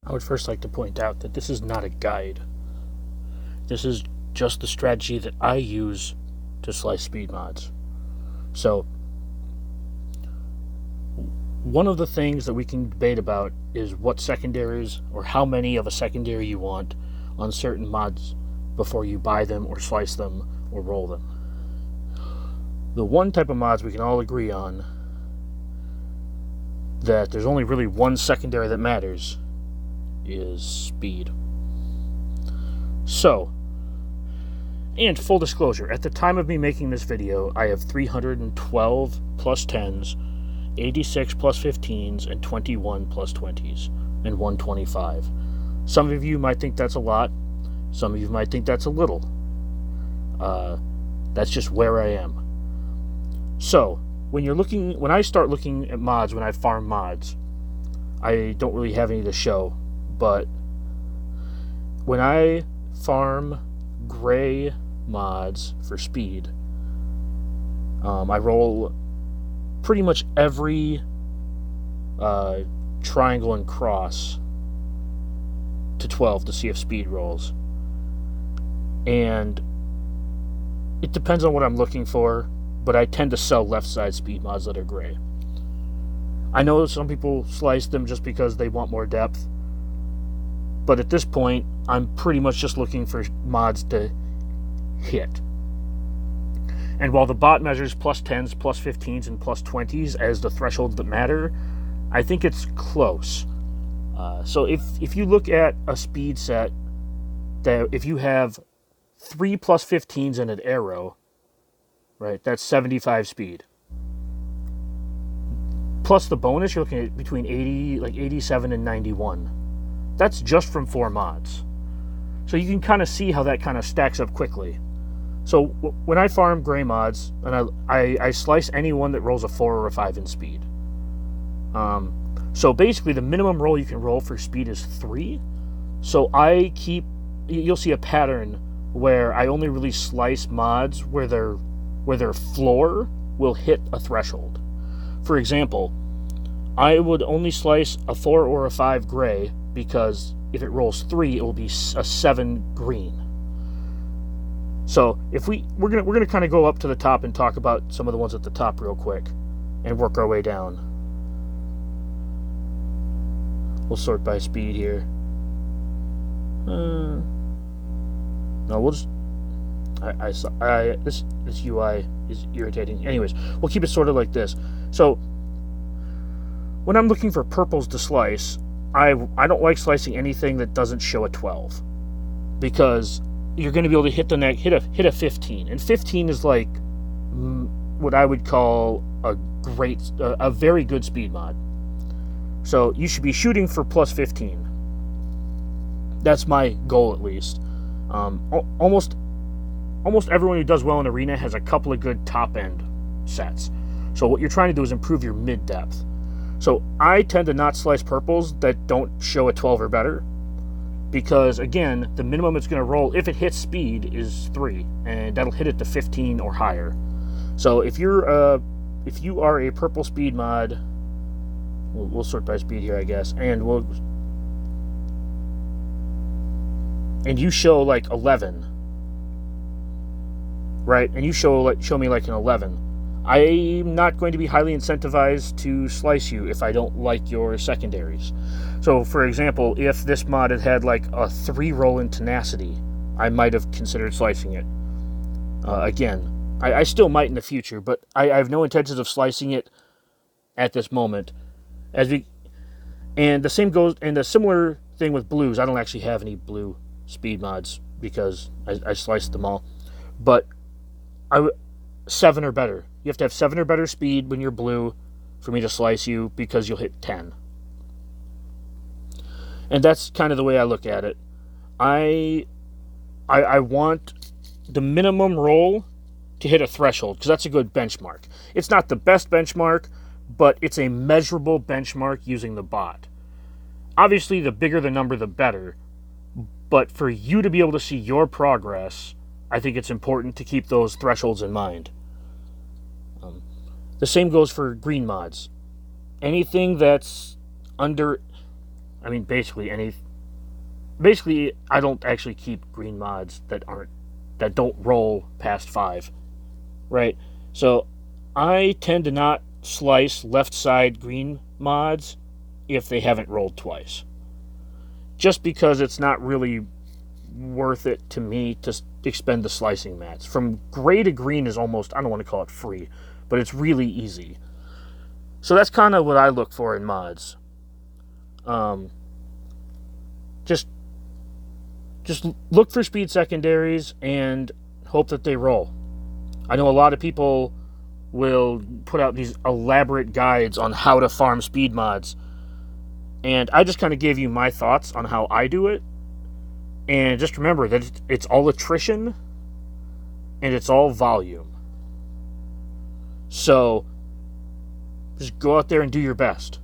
I would first like to point out that this is not a guide. This is just the strategy that I use to slice speed mods. So, one of the things that we can debate about is what secondaries or how many of a secondary you want on certain mods before you buy them or slice them or roll them. The one type of mods we can all agree on that there's only really one secondary that matters is speed. So, and full disclosure, at the time of me making this video, I have 312 plus 10s, 86 plus 15s, and 21 plus 20s, and 125. Some of you might think that's a lot. Some of you might think that's a little. That's just where I am. So, when I start looking at mods, when I farm mods, I don't really have any to show, but when I farm gray mods for speed, I roll pretty much every triangle and cross to 12 to see if speed rolls. And it depends on what I'm looking for, but I tend to sell left side speed mods that are gray. I know some people slice them just because they want more depth, but at this point, I'm pretty much just looking for mods to hit. And while the bot measures plus 10s, plus 15s, and plus 20s as the thresholds that matter, I think it's close. So if you look at a speed set, that if you have 3 plus 15s and an arrow, right, that's 75 speed. Plus the bonus, you're looking at between 87 and 91. That's just from 4 mods. So you can kind of see how that kind of stacks up quickly. So when I farm gray mods, and I slice anyone that rolls a 4 or a 5 in speed. So basically the minimum roll you can roll for speed is 3. So you'll see a pattern where I only really slice mods where their floor will hit a threshold. For example, I would only slice a 4 or a 5 gray because if it rolls 3, it will be a 7 green. So if we're gonna kind of go up to the top and talk about some of the ones at the top real quick, and work our way down. We'll sort by speed here. No, we'll just. This UI is irritating. Anyways, we'll keep it sort of like this. So when I'm looking for purples to slice, I don't like slicing anything that doesn't show a 12, because you're going to be able to hit a 15, and 15 is like what I would call a very good speed mod. So you should be shooting for plus 15. That's my goal, at least. Almost everyone who does well in Arena has a couple of good top end sets. So what you're trying to do is improve your mid depth. So I tend to not slice purples that don't show a 12 or better, because again, the minimum it's going to roll if it hits speed is 3, and that'll hit it to 15 or higher. So if you are a purple speed mod, we'll sort by speed here, I guess, and you show like 11, right? And you show me like an 11. I'm not going to be highly incentivized to slice you if I don't like your secondaries. So, for example, if this mod had like a 3 roll in tenacity, I might have considered slicing it. Again, I still might in the future, but I have no intentions of slicing it at this moment. And the same goes, and the similar thing with blues. I don't actually have any blue speed mods because I sliced them all. But 7 or better. You have to have 7 or better speed when you're blue for me to slice you, because you'll hit 10. And that's kind of the way I look at it. I want the minimum roll to hit a threshold, because that's a good benchmark. It's not the best benchmark, but it's a measurable benchmark using the bot. Obviously, the bigger the number, the better. But for you to be able to see your progress, I think it's important to keep those thresholds in mind. The same goes for green mods. Anything that's under I mean, basically, I don't actually keep green mods that don't roll past 5, right? So I tend to not slice left side green mods if they haven't rolled twice, just because it's not really worth it to me to expend the slicing mats. From gray to green is almost, I don't want to call it free, but it's really easy. So that's kind of what I look for in mods. Just look for speed secondaries and hope that they roll. I know a lot of people will put out these elaborate guides on how to farm speed mods, and I just kind of gave you my thoughts on how I do it. And just remember that it's all attrition and it's all volume. So just go out there and do your best.